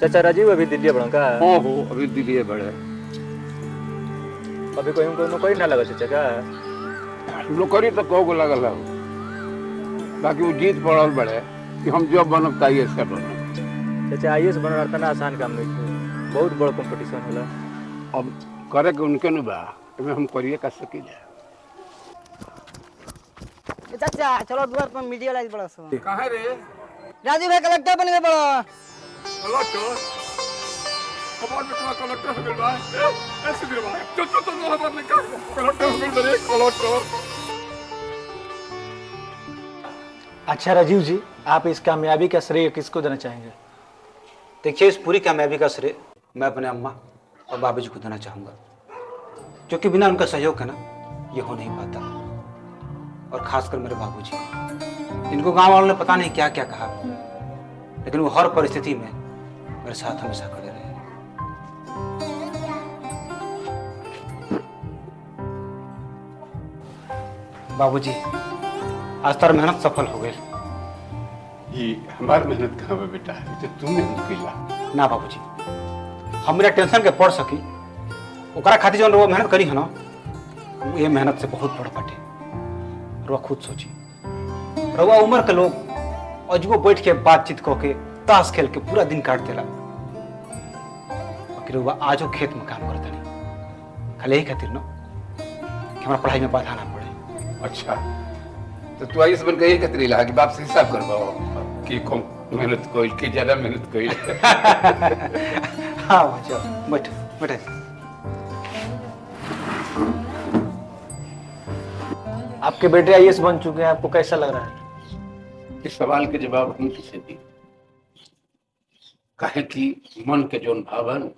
चाचा राजीव अभी दिल्ली बड़ा का? हो अभी दिल्ली बड़े। अभी कोई उनको नौकरी ना लगा चाचा का? नौकरी तो कहो लगल है, बाकी वो जीत पड़ल बड़े कि हम जॉब बनब चाहिए से बनब। चाचा आईएएस बनना इतना आसान काम नहीं है, बहुत बड़ा कंपटीशन होला। अब करे के उनके न बा, एमे हम करिए का सकी जाए। चाचा चलो द्वार पर मीडिया लाइज बड़ा सो। कहां रे? राजू भाई कलेक्टर बन गए बड़ा। कलेक्टर? कमाल में तुम्हारा कलेक्टर हो गया भाई। ऐसे मेरे भाई तो हमारे ने कहा कलेक्टर हो गया रे कलेक्टर। अच्छा राजीव जी, आप इस कामयाबी का श्रेय किसको देना चाहेंगे? देखिए, इस पूरी कामयाबी का श्रेय मैं अपने अम्मा और बाबूजी को देना चाहूँगा, क्योंकि बिना उनका सहयोग के ना ये हो नहीं पाता। और खासकर मेरे बाबूजी, जिनको गांव वालों ने पता नहीं क्या क्या कहा, लेकिन वो हर परिस्थिति में मेरे साथ हमेशा खड़े रहे। बाबूजी, आज तार मेहनत सफल हो गई। ये हमारी मेहनत कहाँ है बेटा, ये तुम मेहनत कइला ना बाबूजी, हम मेरा टेंशन के पड़ सकी ओकरा खातिर जो वो मेहनत करी है ना, ये मेहनत से बहुत बड़ बाटे। रुआ खुद सोची, रुआ उम्र के लोग अजबो बैठ के बातचीत कऽ के ताश खेल के पूरा दिन काट देला, रुआ आजो खेत में काम करता नहीं, खाली यही खातिर ना कि हमारा पढ़ाई में बाधा ना पड़े। अच्छा तो तू आई बन के कतरी ला कि बाप से हिसाब करवाओ कि कम मेहनत कोई कि ज्यादा मेहनत कोई। हाँ बच्चा, बैठ बैठ। आपके बेटे आईएएस बन चुके हैं, आपको कैसा लग रहा है? इस सवाल के जवाब हम किसे दी, कहे कि मन के जोन भावन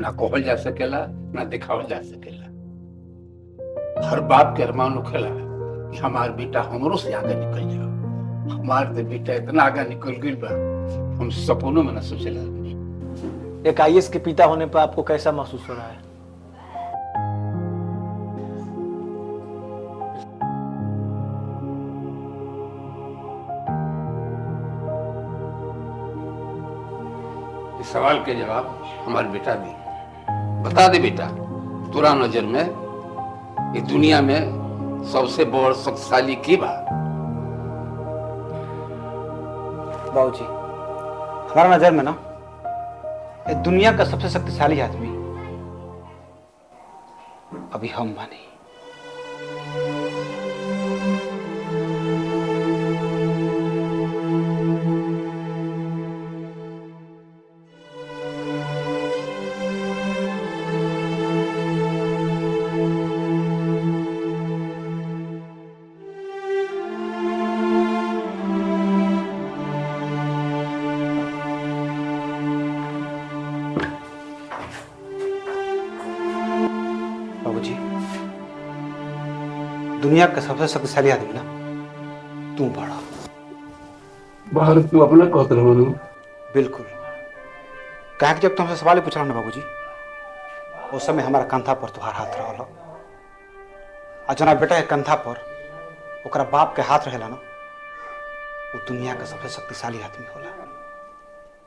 ना कहल जा सकेला ना दिखावल जा सकेला। हर बाप के अरमान होखेला कि हमार बेटा हमरो से आगे निकल जाओ। हमार तो बेटा इतना आगे निकल गई बा, हम सपनों में ना सोचेला। एक आईएएस के पिता होने पर आपको कैसा महसूस हो रहा है? इस सवाल के जवाब हमारे बेटा भी बता दे। बेटा, तोरा नजर में ये दुनिया में सबसे बड़ शक्तिशाली की बा? बाबूजी, हमारा नजर में ना ये दुनिया का सबसे शक्तिशाली आदमी अभी हम बने। बाबूजी, दुनिया का सबसे शक्तिशाली आदमी ना तू बड़ा। बाहर तू अपना कहत रहो ना। बिल्कुल, कहा कि जब तुमसे सवाल ही पूछला ना बाबूजी, उस समय हमारा कंधा पर तुम्हारा हाथ रहा, और जना बेटा के कंधा पर ओकरा बाप के हाथ रहेला ना, वो दुनिया का सबसे शक्तिशाली आदमी होला।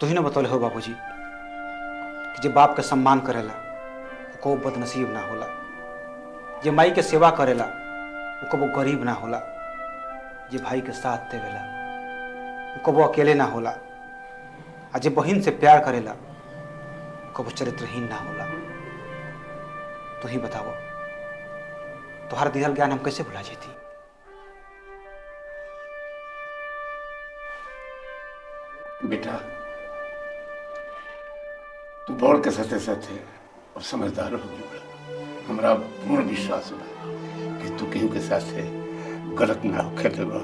तू ही ना बतौले हो बाबूजी कि जे बाप के सम्मान करेला वो कबो बदनसीब ना होला, जे माई के सेवा करेला वो कबो गरीब ना होला, जे भाई के साथ देवेला वो कबो अकेले ना होला, आ जे बहन से प्यार करेला वो कबो चरित्रहीन ना होला। तू ही बताओ, तुम्हारा दिहल ज्ञान हम कैसे भुला जाती? बेटा, तू बड़ के साथे साथे और समझदार हो गया। हमरा पूर्ण विश्वास बा कि तू केहू के साथे गलत ना होखे देबा।